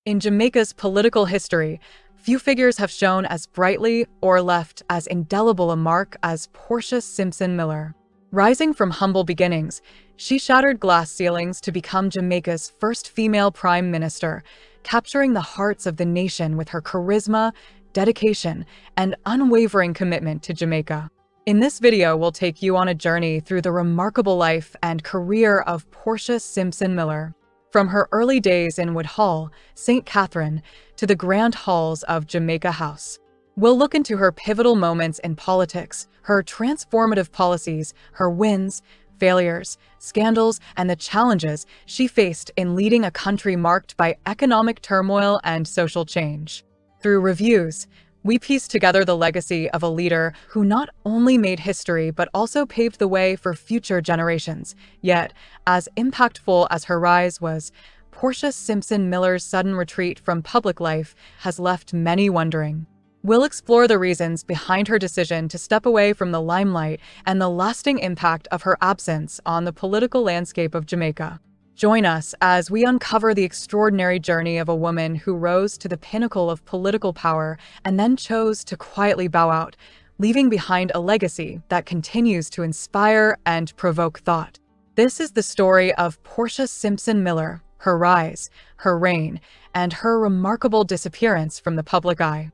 In Jamaica's political history, few figures have shone as brightly or left as indelible a mark as Portia Simpson Miller. Rising from humble beginnings, she shattered glass ceilings to become Jamaica's first female prime minister, capturing the hearts of the nation with her charisma, dedication, and unwavering commitment to Jamaica. In this video, we'll take you on a journey through the remarkable life and career of Portia Simpson Miller. From her early days in Woodhall, St. Catherine, to the grand halls of Jamaica House. We'll look into her pivotal moments in politics, her transformative policies, her wins, failures, scandals, and the challenges she faced in leading a country marked by economic turmoil and social change. Through reviews, we piece together the legacy of a leader who not only made history but also paved the way for future generations. Yet, as impactful as her rise was, Portia Simpson Miller's sudden retreat from public life has left many wondering. We'll explore the reasons behind her decision to step away from the limelight and the lasting impact of her absence on the political landscape of Jamaica. Join us as we uncover the extraordinary journey of a woman who rose to the pinnacle of political power and then chose to quietly bow out, leaving behind a legacy that continues to inspire and provoke thought. This is the story of Portia Simpson Miller, her rise, her reign, and her remarkable disappearance from the public eye.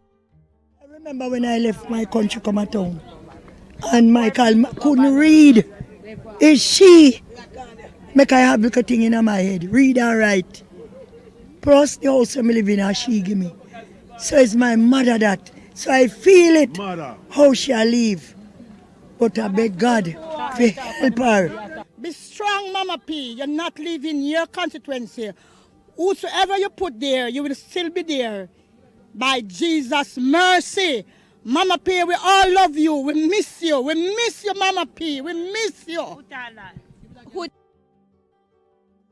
I remember when I left my country, come a town, and Michael couldn't read. Is she? Make I have a thing in my head, read and write. Plus the house I'm living in, she give me. So it's my mother that. So I feel it, how she'll leave. But I beg God to help her. Be strong, Mama P. You're not leaving your constituency. Whosoever you put there, you will still be there. By Jesus' mercy. Mama P, we all love you. We miss you. We miss you, Mama P. We miss you.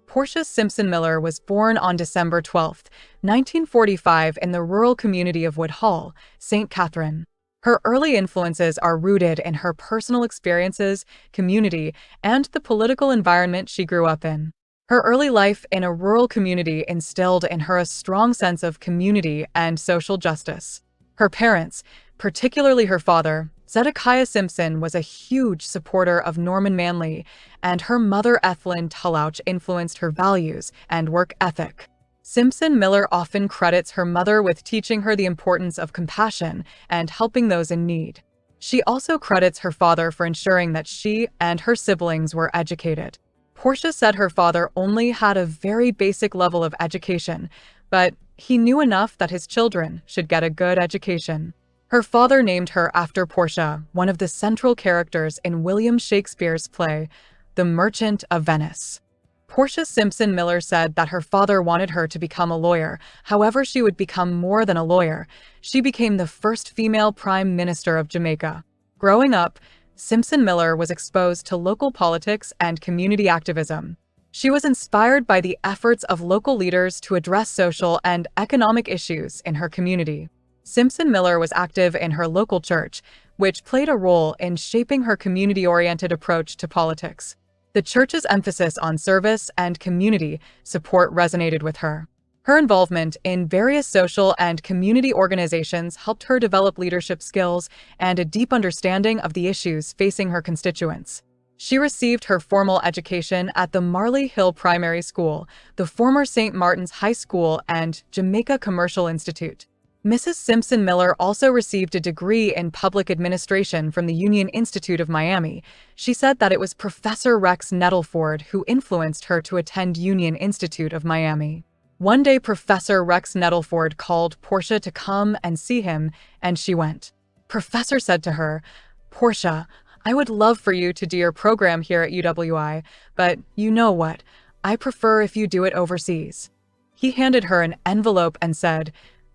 Portia Simpson Miller was born on December 12, 1945 in the rural community of Woodhall, St. Catherine. Her early influences are rooted in her personal experiences, community, and the political environment she grew up in. Her early life in a rural community instilled in her a strong sense of community and social justice. Her parents, particularly her father, Zedekiah Simpson, was a huge supporter of Norman Manley, and her mother Ethelyn Tullouch influenced her values and work ethic. Simpson Miller often credits her mother with teaching her the importance of compassion and helping those in need. She also credits her father for ensuring that she and her siblings were educated. Portia said her father only had a very basic level of education, but he knew enough that his children should get a good education. Her father named her after Portia, one of the central characters in William Shakespeare's play, The Merchant of Venice. Portia Simpson Miller said that her father wanted her to become a lawyer. However, she would become more than a lawyer. She became the first female prime minister of Jamaica. Growing up, Simpson Miller was exposed to local politics and community activism. She was inspired by the efforts of local leaders to address social and economic issues in her community. Simpson Miller was active in her local church, which played a role in shaping her community-oriented approach to politics. The church's emphasis on service and community support resonated with her. Her involvement in various social and community organizations helped her develop leadership skills and a deep understanding of the issues facing her constituents. She received her formal education at the Marley Hill Primary School, the former St. Martin's High School, and Jamaica Commercial Institute. Mrs. Simpson Miller also received a degree in public administration from the Union Institute of Miami. She said that it was Professor Rex Nettleford who influenced her to attend Union Institute of Miami. One day, Professor Rex Nettleford called Portia to come and see him, and she went. Professor said to her, "Portia, I would love for you to do your program here at UWI, but you know what? I prefer if you do it overseas." He handed her an envelope and said,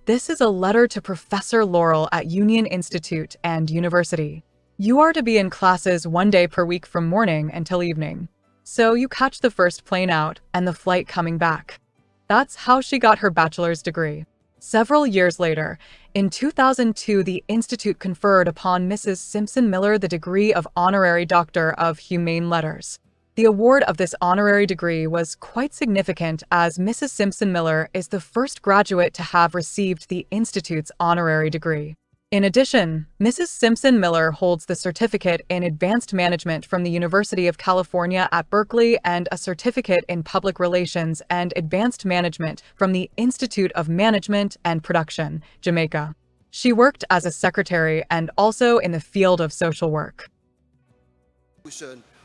"This is a letter to Professor Laurel at Union Institute and University. You are to be in classes 1 day per week from morning until evening. So you catch the first plane out and the flight coming back." That's how she got her bachelor's degree. Several years later, in 2002, the Institute conferred upon Mrs. Simpson Miller the degree of Honorary Doctor of Humane Letters. The award of this honorary degree was quite significant as Mrs. Simpson Miller is the first graduate to have received the Institute's honorary degree. In addition, Mrs. Simpson Miller holds the certificate in Advanced Management from the University of California at Berkeley and a certificate in Public Relations and Advanced Management from the Institute of Management and Production, Jamaica. She worked as a secretary and also in the field of social work.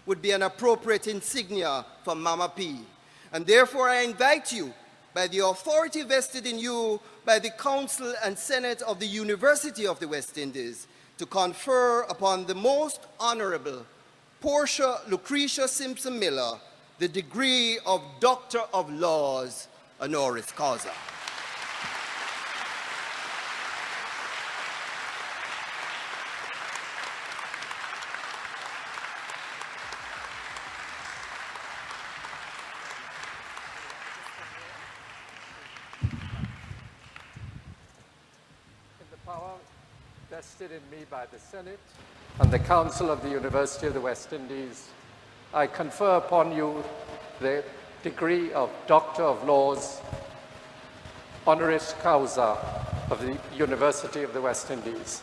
Would be an appropriate insignia for Mama P. And therefore I invite you, by the authority vested in you by the Council and Senate of the University of the West Indies, to confer upon the Most Honorable Portia Lucretia Simpson Miller the degree of Doctor of Laws, honoris causa. Power vested in me by the Senate and the Council of the University of the West Indies, I confer upon you the degree of Doctor of Laws, honoris causa of the University of the West Indies.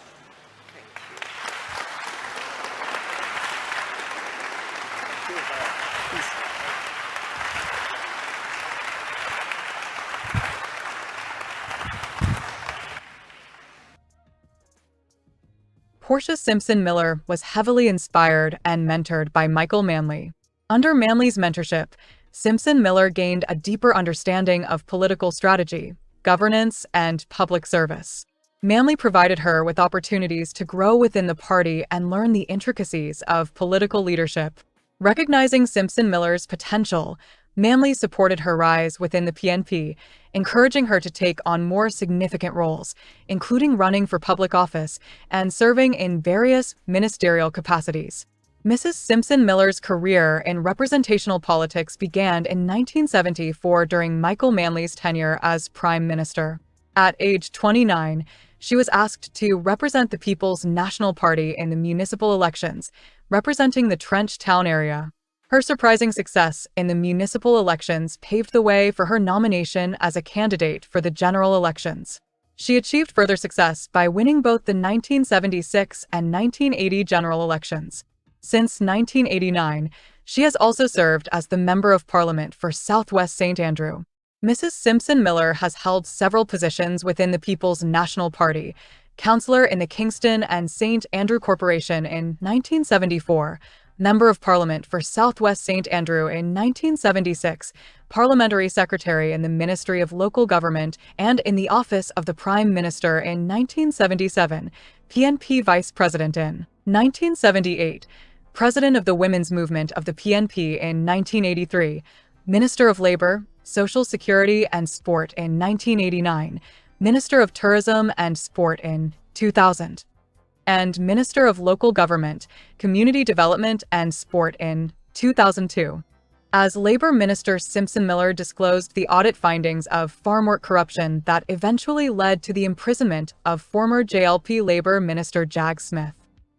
Portia Simpson Miller was heavily inspired and mentored by Michael Manley. Under Manley's mentorship, Simpson Miller gained a deeper understanding of political strategy, governance, and public service. Manley provided her with opportunities to grow within the party and learn the intricacies of political leadership. Recognizing Simpson Miller's potential, Manley supported her rise within the PNP, encouraging her to take on more significant roles, including running for public office and serving in various ministerial capacities. Mrs. Simpson Miller's career in representational politics began in 1974 during Michael Manley's tenure as Prime Minister. At age 29, she was asked to represent the People's National Party in the municipal elections, representing the Trench Town area. Her surprising success in the municipal elections paved the way for her nomination as a candidate for the general elections. She achieved further success by winning both the 1976 and 1980 general elections. Since 1989, she has also served as the Member of Parliament for Southwest St. Andrew. Mrs. Simpson Miller has held several positions within the People's National Party, councillor in the Kingston and St. Andrew Corporation in 1974, Member of Parliament for Southwest St. Andrew in 1976, Parliamentary Secretary in the Ministry of Local Government and in the Office of the Prime Minister in 1977, PNP Vice President in 1978, President of the Women's Movement of the PNP in 1983, Minister of Labour, Social Security and Sport in 1989, Minister of Tourism and Sport in 2000. And Minister of Local Government, Community Development and Sport in 2002. As Labour Minister, Simpson Miller disclosed the audit findings of farm work corruption that eventually led to the imprisonment of former JLP Labour Minister Jag Smith.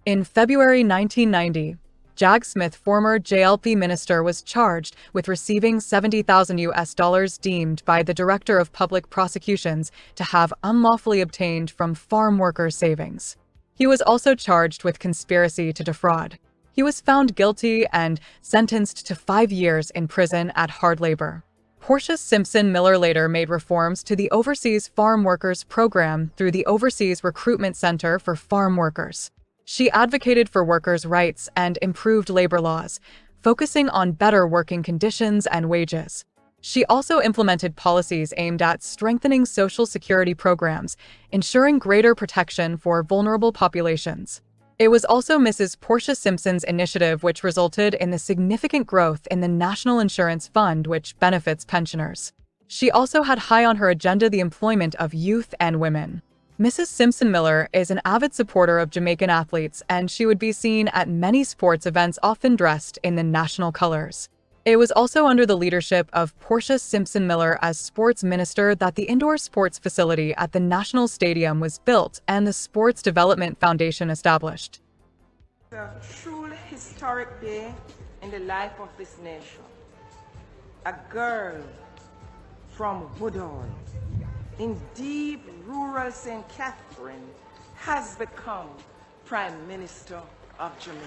In February 1990, Jag Smith, former JLP minister, was charged with receiving $70,000 deemed by the Director of Public Prosecutions to have unlawfully obtained from farm workers' savings. He was also charged with conspiracy to defraud. He was found guilty and sentenced to 5 years in prison at hard labor. Portia Simpson Miller later made reforms to the Overseas Farm Workers Program through the Overseas Recruitment Center for Farm Workers. She advocated for workers' rights and improved labor laws, focusing on better working conditions and wages. She also implemented policies aimed at strengthening social security programs, ensuring greater protection for vulnerable populations. It was also Mrs. Portia Simpson's initiative which resulted in the significant growth in the National Insurance Fund, which benefits pensioners. She also had high on her agenda the employment of youth and women. Mrs. Simpson Miller is an avid supporter of Jamaican athletes, and she would be seen at many sports events often dressed in the national colors. It was also under the leadership of Portia Simpson Miller as sports minister that the indoor sports facility at the National Stadium was built and the Sports Development Foundation established. It's a truly historic day in the life of this nation. A girl from Woodall in deep rural St. Catherine has become Prime Minister of Jamaica.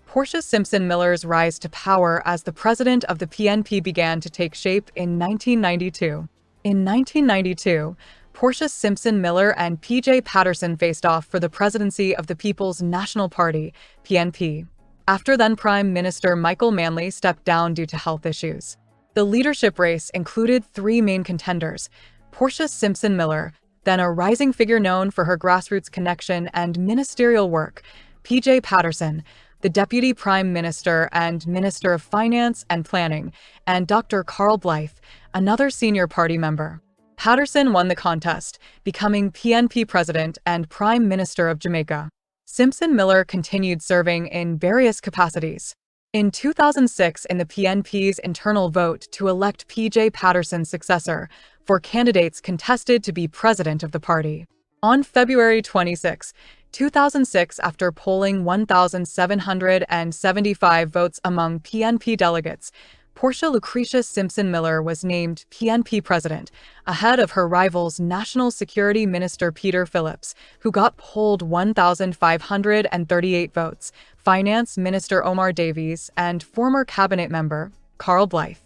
Portia Simpson Miller's rise to power as the president of the PNP began to take shape in 1992. In 1992, Portia Simpson Miller and P.J. Patterson faced off for the presidency of the People's National Party, PNP, after then Prime Minister Michael Manley stepped down due to health issues. The leadership race included three main contenders: Portia Simpson Miller, then a rising figure known for her grassroots connection and ministerial work; P.J. Patterson, the Deputy Prime Minister and Minister of Finance and Planning; and Dr. Carl Blythe, another senior party member. Patterson won the contest, becoming PNP President and Prime Minister of Jamaica. Simpson Miller continued serving in various capacities. In 2006, in the PNP's internal vote to elect P.J. Patterson's successor, four candidates contested to be president of the party. On February 26, 2006, after polling 1,775 votes among PNP delegates, Portia Lucretia Simpson Miller was named PNP president, ahead of her rivals National Security Minister Peter Phillips, who got polled 1,538 votes, Finance Minister Omar Davies, and former cabinet member Carl Blythe.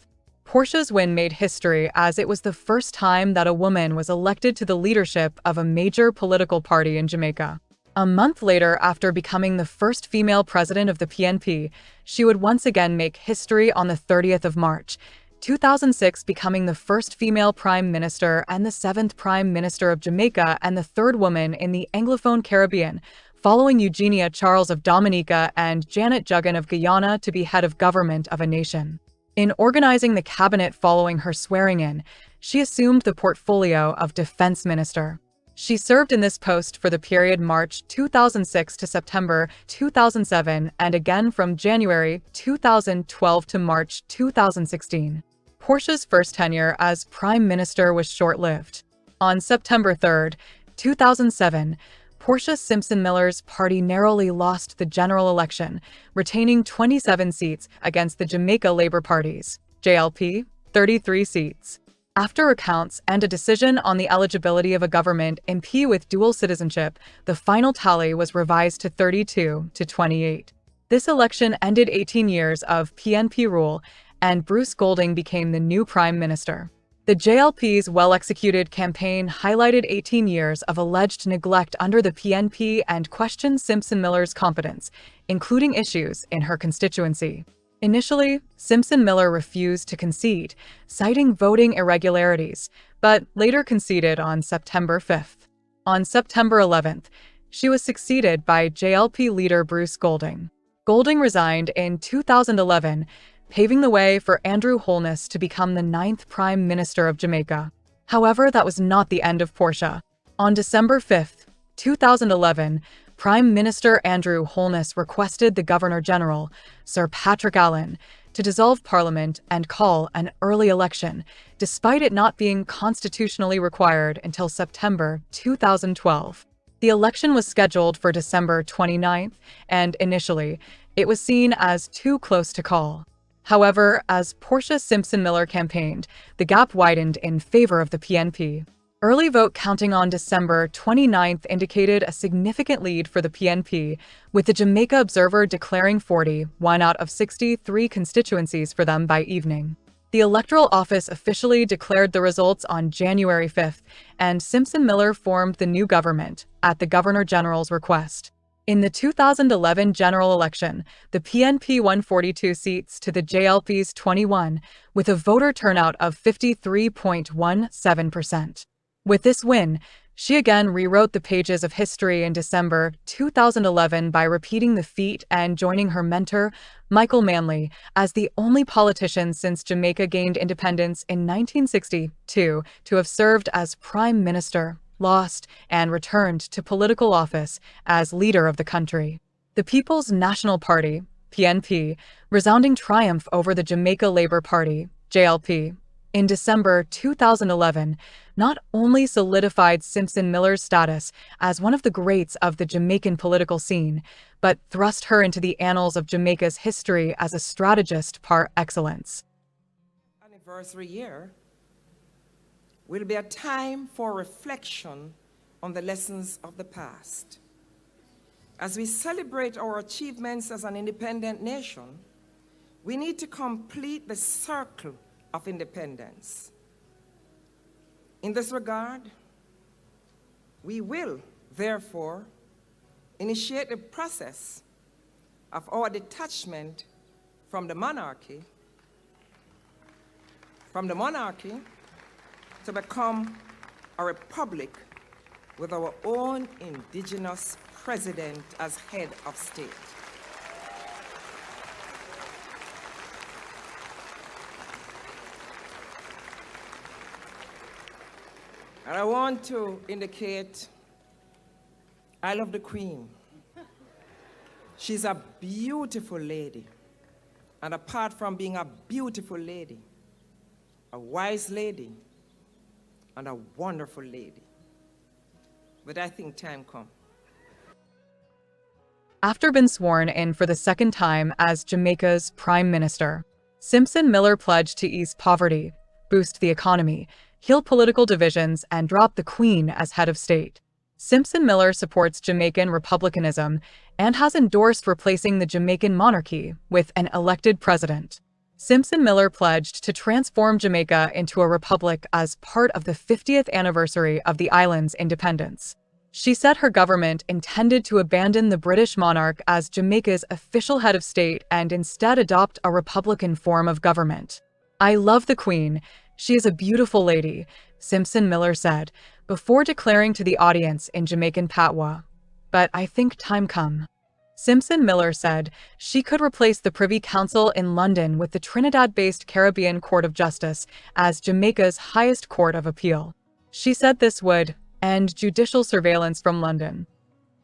Portia's win made history as it was the first time that a woman was elected to the leadership of a major political party in Jamaica. A month later, after becoming the first female president of the PNP, she would once again make history on the 30th of March, 2006, becoming the first female prime minister and the seventh prime minister of Jamaica and the third woman in the Anglophone Caribbean, following Eugenia Charles of Dominica and Janet Jugan of Guyana to be head of government of a nation. In organizing the cabinet following her swearing-in, she assumed the portfolio of defense minister. She served in this post for the period March 2006 to September 2007 and again from January 2012 to March 2016. Portia's first tenure as Prime Minister was short-lived. On September 3, 2007, Portia Simpson Miller's party narrowly lost the general election, retaining 27 seats against the Jamaica Labour Party's, JLP, 33 seats. After recounts and a decision on the eligibility of a government MP with dual citizenship, the final tally was revised to 32 to 28. This election ended 18 years of PNP rule, and Bruce Golding became the new Prime Minister. The JLP's well-executed campaign highlighted 18 years of alleged neglect under the PNP and questioned Simpson Miller's competence, including issues in her constituency. Initially, Simpson Miller refused to concede, citing voting irregularities, but later conceded on September 5th. On September 11th, she was succeeded by JLP leader Bruce Golding. Golding resigned in 2011, paving the way for Andrew Holness to become the 9th Prime Minister of Jamaica. However, that was not the end of Portia. On December 5th, 2011, Prime Minister Andrew Holness requested the Governor-General, Sir Patrick Allen, to dissolve Parliament and call an early election, despite it not being constitutionally required until September 2012. The election was scheduled for December 29th, and initially, it was seen as too close to call. However, as Portia Simpson Miller campaigned, the gap widened in favor of the PNP. Early vote counting on December 29th indicated a significant lead for the PNP, with the Jamaica Observer declaring 41 out of 63 constituencies for them by evening. The Electoral Office officially declared the results on January 5th, and Simpson Miller formed the new government at the Governor-General's request. In the 2011 general election, the PNP won 42 seats to the JLP's 21, with a voter turnout of 53.17%. With this win, she again rewrote the pages of history in December 2011 by repeating the feat and joining her mentor, Michael Manley, as the only politician since Jamaica gained independence in 1962 to have served as Prime Minister, lost, and returned to political office as leader of the country. The People's National Party, PNP, resounding triumph over the Jamaica Labour Party, JLP, in December 2011 not only solidified Simpson Miller's status as one of the greats of the Jamaican political scene, but thrust her into the annals of Jamaica's history as a strategist par excellence. Anniversary year will be a time for reflection on the lessons of the past. As we celebrate our achievements as an independent nation, we need to complete the circle of independence. In this regard, we will, therefore, initiate the process of our detachment from the monarchy to become a republic with our own indigenous president as head of state. And I want to indicate I love the Queen. She's a beautiful lady. And apart from being a beautiful lady, a wise lady, and a wonderful lady. But I think time come. After being sworn in for the second time as Jamaica's Prime Minister, Simpson Miller pledged to ease poverty, boost the economy, heal political divisions, and drop the Queen as head of state. Simpson Miller supports Jamaican republicanism and has endorsed replacing the Jamaican monarchy with an elected president. Simpson Miller pledged to transform Jamaica into a republic as part of the 50th anniversary of the island's independence. She said her government intended to abandon the British monarch as Jamaica's official head of state and instead adopt a republican form of government. "I love the Queen. She is a beautiful lady," Simpson Miller said, before declaring to the audience in Jamaican patois, "But I think time come." Simpson Miller said she could replace the Privy Council in London with the Trinidad-based Caribbean Court of Justice as Jamaica's highest court of appeal. She said this would end judicial surveillance from London.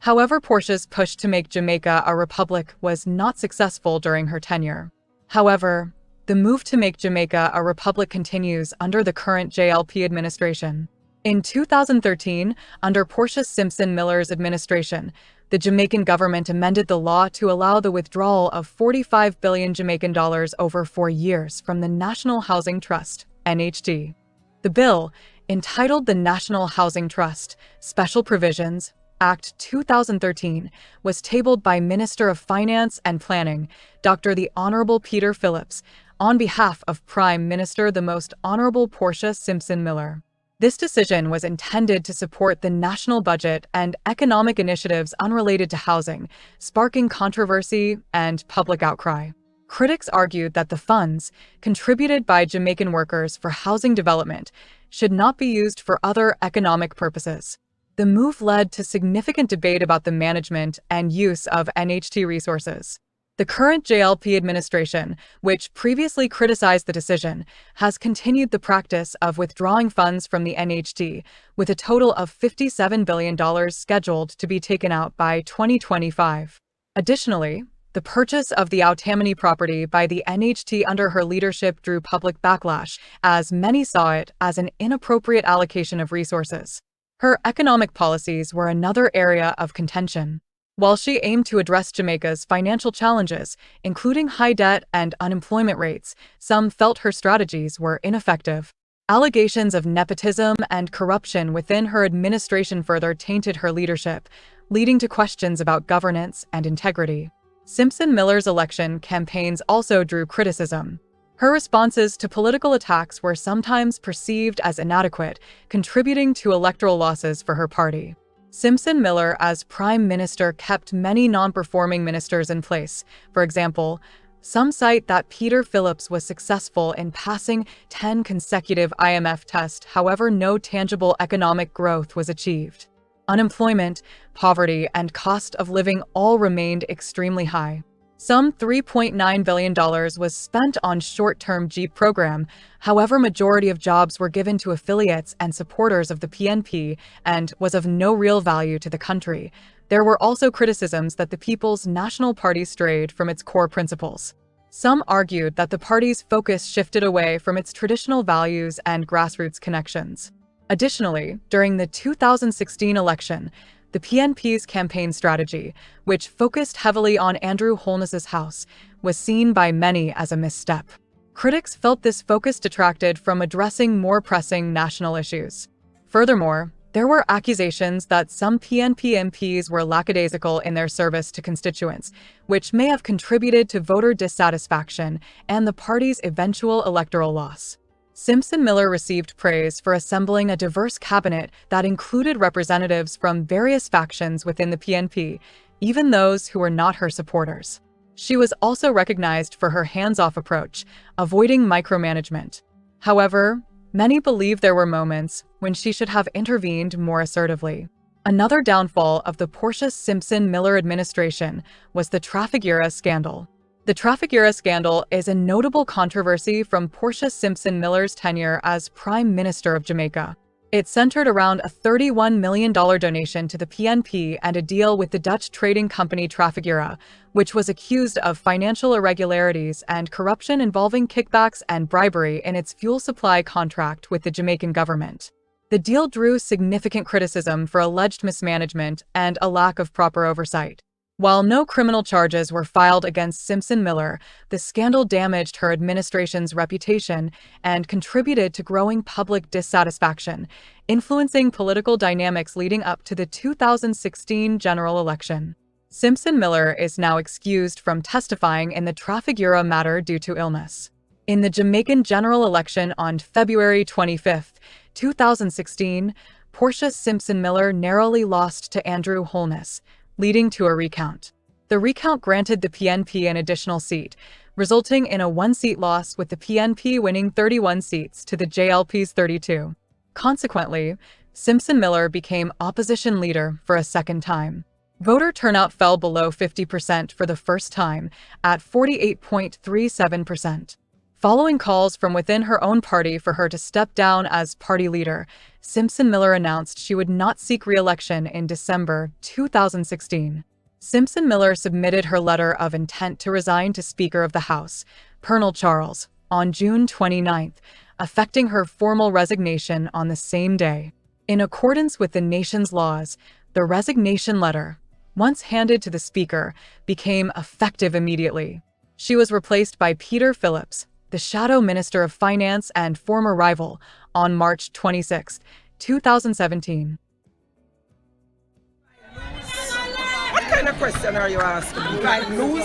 However, Portia's push to make Jamaica a republic was not successful during her tenure. However, the move to make Jamaica a republic continues under the current JLP administration. In 2013, under Portia Simpson Miller's administration, the Jamaican government amended the law to allow the withdrawal of 45 billion Jamaican dollars over 4 years from the National Housing Trust, NHT. The bill, entitled the National Housing Trust Special Provisions Act 2013, was tabled by Minister of Finance and Planning, Dr. the Honorable Peter Phillips, on behalf of Prime Minister the Most Honorable Portia Simpson Miller. This decision was intended to support the national budget and economic initiatives unrelated to housing, sparking controversy and public outcry. Critics argued that the funds, contributed by Jamaican workers for housing development, should not be used for other economic purposes. The move led to significant debate about the management and use of NHT resources. The current JLP administration, which previously criticized the decision, has continued the practice of withdrawing funds from the NHT, with a total of $57 billion scheduled to be taken out by 2025. Additionally, the purchase of the Outamani property by the NHT under her leadership drew public backlash, as many saw it as an inappropriate allocation of resources. Her economic policies were another area of contention. While she aimed to address Jamaica's financial challenges, including high debt and unemployment rates, some felt her strategies were ineffective. Allegations of nepotism and corruption within her administration further tainted her leadership, leading to questions about governance and integrity. Simpson Miller's election campaigns also drew criticism. Her responses to political attacks were sometimes perceived as inadequate, contributing to electoral losses for her party. Simpson Miller, as Prime Minister, kept many non-performing ministers in place. For example, some cite that Peter Phillips was successful in passing 10 consecutive IMF tests, however, no tangible economic growth was achieved. Unemployment, poverty, and cost of living all remained extremely high. Some $3.9 billion was spent on short-term JEEP program. However, majority of jobs were given to affiliates and supporters of the PNP and was of no real value to the country. There were also criticisms that the People's National Party strayed from its core principles. Some argued that the party's focus shifted away from its traditional values and grassroots connections. Additionally, during the 2016 election, the PNP's campaign strategy, which focused heavily on Andrew Holness's house, was seen by many as a misstep. Critics felt this focus detracted from addressing more pressing national issues. Furthermore, there were accusations that some PNP MPs were lackadaisical in their service to constituents, which may have contributed to voter dissatisfaction and the party's eventual electoral loss. Simpson Miller received praise for assembling a diverse cabinet that included representatives from various factions within the PNP, even those who were not her supporters. She was also recognized for her hands-off approach, avoiding micromanagement. However, many believe there were moments when she should have intervened more assertively. Another downfall of the Portia Simpson Miller administration was the Trafigura scandal. The Trafigura scandal is a notable controversy from Portia Simpson Miller's tenure as Prime Minister of Jamaica. It centered around a $31 million donation to the PNP and a deal with the Dutch trading company Trafigura, which was accused of financial irregularities and corruption involving kickbacks and bribery in its fuel supply contract with the Jamaican government. The deal drew significant criticism for alleged mismanagement and a lack of proper oversight. While no criminal charges were filed against Simpson Miller, the scandal damaged her administration's reputation and contributed to growing public dissatisfaction, influencing political dynamics leading up to the 2016 general election. Simpson Miller is now excused from testifying in the Trafigura matter due to illness. In the Jamaican general election on February 25, 2016, Portia Simpson Miller narrowly lost to Andrew Holness, leading to a recount. The recount granted the PNP an additional seat, resulting in a one-seat loss with the PNP winning 31 seats to the JLP's 32. Consequently, Simpson Miller became opposition leader for a second time. Voter turnout fell below 50% for the first time, at 48.37%. Following calls from within her own party for her to step down as party leader, Simpson Miller announced she would not seek re-election in December 2016. Simpson Miller submitted her letter of intent to resign to Speaker of the House, Colonel Charles, on June 29, affecting her formal resignation on the same day. In accordance with the nation's laws, the resignation letter, once handed to the Speaker, became effective immediately. She was replaced by Peter Phillips, the Shadow Minister of Finance and former rival, on March 26, 2017. What kind of question are you asking me? Do I lose?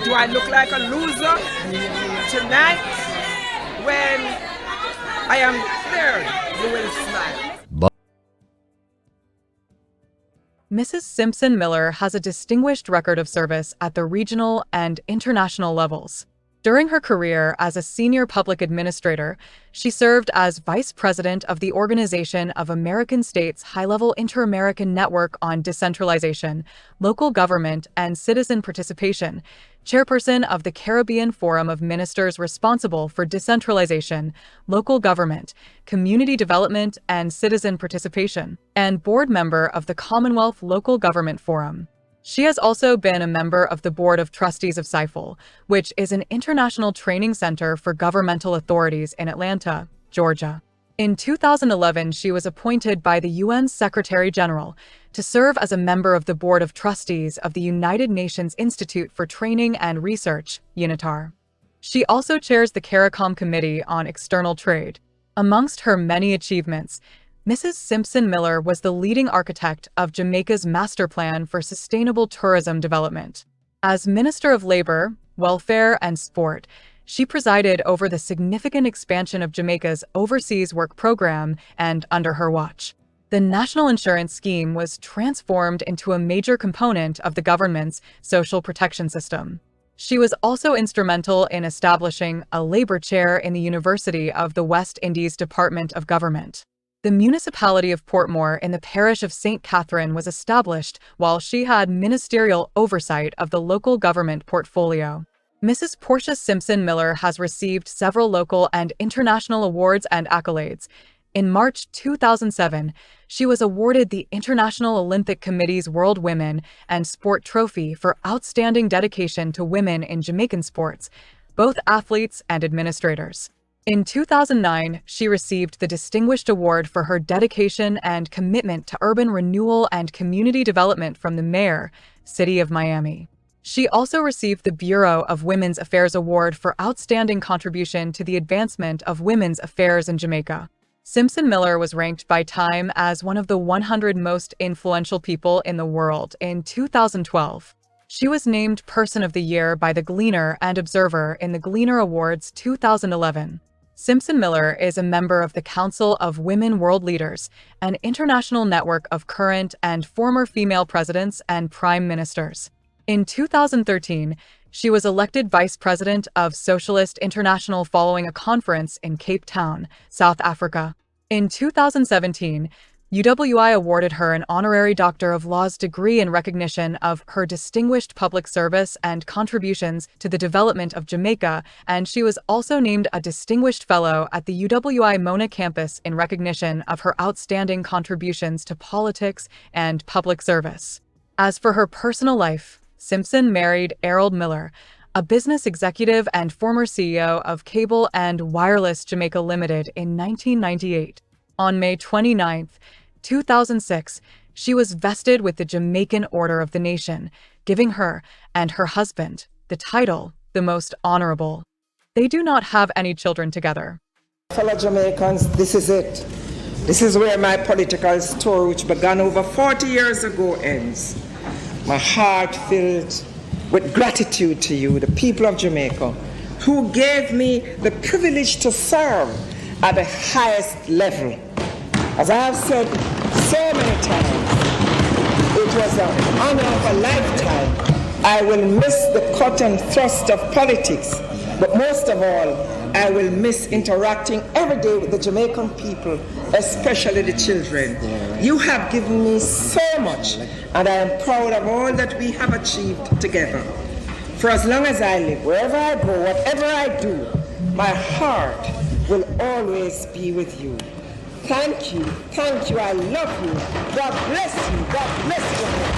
Do I look like a loser tonight? When I am there, you will smile. Mrs. Simpson Miller has a distinguished record of service at the regional and international levels. During her career as a senior public administrator, she served as vice president of the Organization of American States High-Level Inter-American Network on Decentralization, Local Government, and Citizen Participation, chairperson of the Caribbean Forum of Ministers responsible for decentralization, local government, community development, and citizen participation, and board member of the Commonwealth Local Government Forum. She has also been a member of the Board of Trustees of CIFL, which is an international training center for governmental authorities in Atlanta, Georgia. In 2011, she was appointed by the UN Secretary-General to serve as a member of the Board of Trustees of the United Nations Institute for Training and Research, UNITAR. She also chairs the CARICOM Committee on External Trade. Amongst her many achievements, Mrs. Simpson Miller was the leading architect of Jamaica's Master Plan for Sustainable Tourism Development. As Minister of Labor, Welfare, and Sport, she presided over the significant expansion of Jamaica's overseas work program, and under her watch, the National Insurance Scheme was transformed into a major component of the government's social protection system. She was also instrumental in establishing a labor chair in the University of the West Indies Department of Government. The municipality of Portmore in the parish of St. Catherine was established while she had ministerial oversight of the local government portfolio. Mrs. Portia Simpson Miller has received several local and international awards and accolades. In March 2007, she was awarded the International Olympic Committee's World Women and Sport Trophy for outstanding dedication to women in Jamaican sports, both athletes and administrators. In 2009, she received the Distinguished Award for her dedication and commitment to urban renewal and community development from the mayor, City of Miami. She also received the Bureau of Women's Affairs Award for outstanding contribution to the advancement of women's affairs in Jamaica. Simpson Miller was ranked by Time as one of the 100 most influential people in the world in 2012. She was named Person of the Year by The Gleaner and Observer in the Gleaner Awards 2011. Simpson Miller is a member of the Council of Women World Leaders, an international network of current and former female presidents and prime ministers. In 2013, she was elected vice president of Socialist International following a conference in Cape Town, South Africa. In 2017, UWI awarded her an honorary Doctor of Laws degree in recognition of her distinguished public service and contributions to the development of Jamaica, and she was also named a Distinguished Fellow at the UWI Mona campus in recognition of her outstanding contributions to politics and public service. As for her personal life, Simpson married Errol Miller, a business executive and former CEO of Cable and Wireless Jamaica Limited in 1998. On May 29, 2006, she was vested with the Jamaican Order of the Nation, giving her and her husband the title, the Most Honorable. They do not have any children together. Fellow Jamaicans, this is it. This is where my political story, which began over 40 years ago, ends. My heart filled with gratitude to you, the people of Jamaica, who gave me the privilege to serve at the highest level. As I have said so many times, it was an honor of a lifetime. I will miss the cut and thrust of politics, but most of all, I will miss interacting every day with the Jamaican people, especially the children. You have given me so much, and I am proud of all that we have achieved together. For as long as I live, wherever I go, whatever I do, my heart will always be with you. Thank you, I love you. God bless you, God bless you.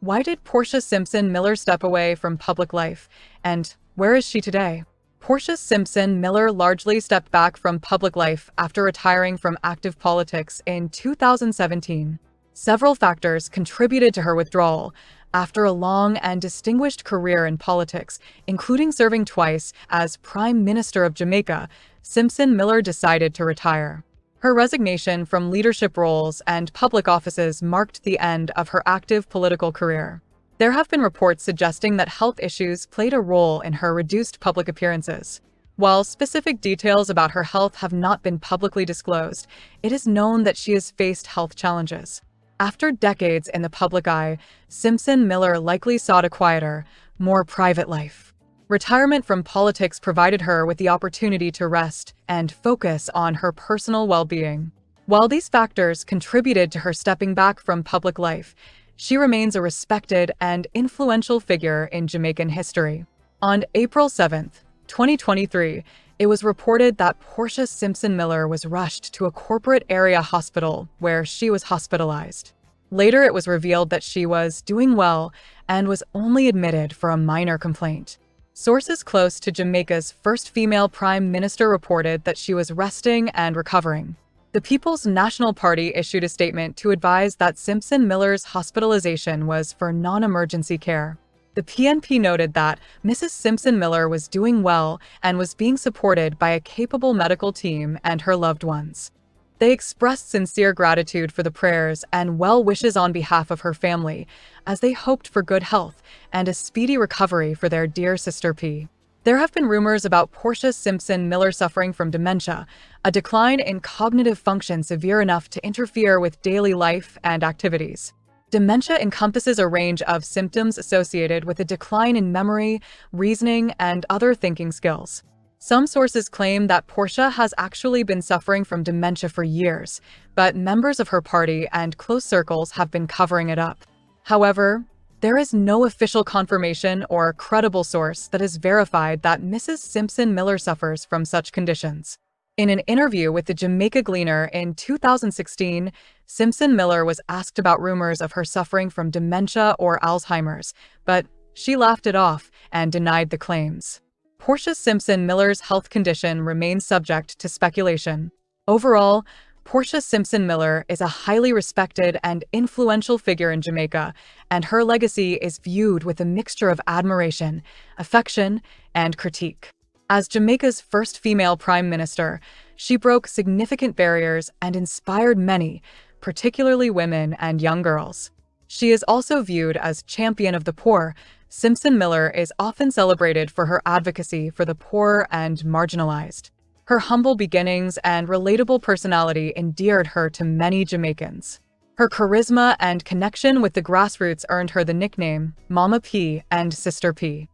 Why did Portia Simpson Miller step away from public life, and where is she today? Portia Simpson Miller largely stepped back from public life after retiring from active politics in 2017. Several factors contributed to her withdrawal. After a long and distinguished career in politics, including serving twice as Prime Minister of Jamaica, Simpson Miller decided to retire. Her resignation from leadership roles and public offices marked the end of her active political career. There have been reports suggesting that health issues played a role in her reduced public appearances. While specific details about her health have not been publicly disclosed, it is known that she has faced health challenges. After decades in the public eye, Simpson Miller likely sought a quieter, more private life. Retirement from politics provided her with the opportunity to rest and focus on her personal well-being. While these factors contributed to her stepping back from public life, she remains a respected and influential figure in Jamaican history. On April 7, 2023, it was reported that Portia Simpson Miller was rushed to a corporate area hospital where she was hospitalized. Later, it was revealed that she was doing well and was only admitted for a minor complaint. Sources close to Jamaica's first female prime minister reported that she was resting and recovering. The People's National Party issued a statement to advise that Simpson Miller's hospitalization was for non-emergency care. The PNP noted that Mrs. Simpson Miller was doing well and was being supported by a capable medical team and her loved ones. They expressed sincere gratitude for the prayers and well wishes on behalf of her family, as they hoped for good health and a speedy recovery for their dear Sister P. There have been rumors about Portia Simpson Miller suffering from dementia, a decline in cognitive function severe enough to interfere with daily life and activities. Dementia encompasses a range of symptoms associated with a decline in memory, reasoning, and other thinking skills. Some sources claim that Portia has actually been suffering from dementia for years, but members of her party and close circles have been covering it up. However, there is no official confirmation or credible source that has verified that Mrs. Simpson Miller suffers from such conditions. In an interview with the Jamaica Gleaner in 2016, Simpson Miller was asked about rumors of her suffering from dementia or Alzheimer's, but she laughed it off and denied the claims. Portia Simpson Miller's health condition remains subject to speculation. Overall, Portia Simpson Miller is a highly respected and influential figure in Jamaica, and her legacy is viewed with a mixture of admiration, affection, and critique. As Jamaica's first female prime minister, she broke significant barriers and inspired many, particularly women and young girls. She is also viewed as champion of the poor. Simpson Miller is often celebrated for her advocacy for the poor and marginalized. Her humble beginnings and relatable personality endeared her to many Jamaicans. Her charisma and connection with the grassroots earned her the nickname Mama P and Sister P.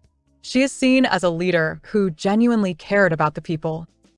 She is seen as a leader who genuinely cared about the people.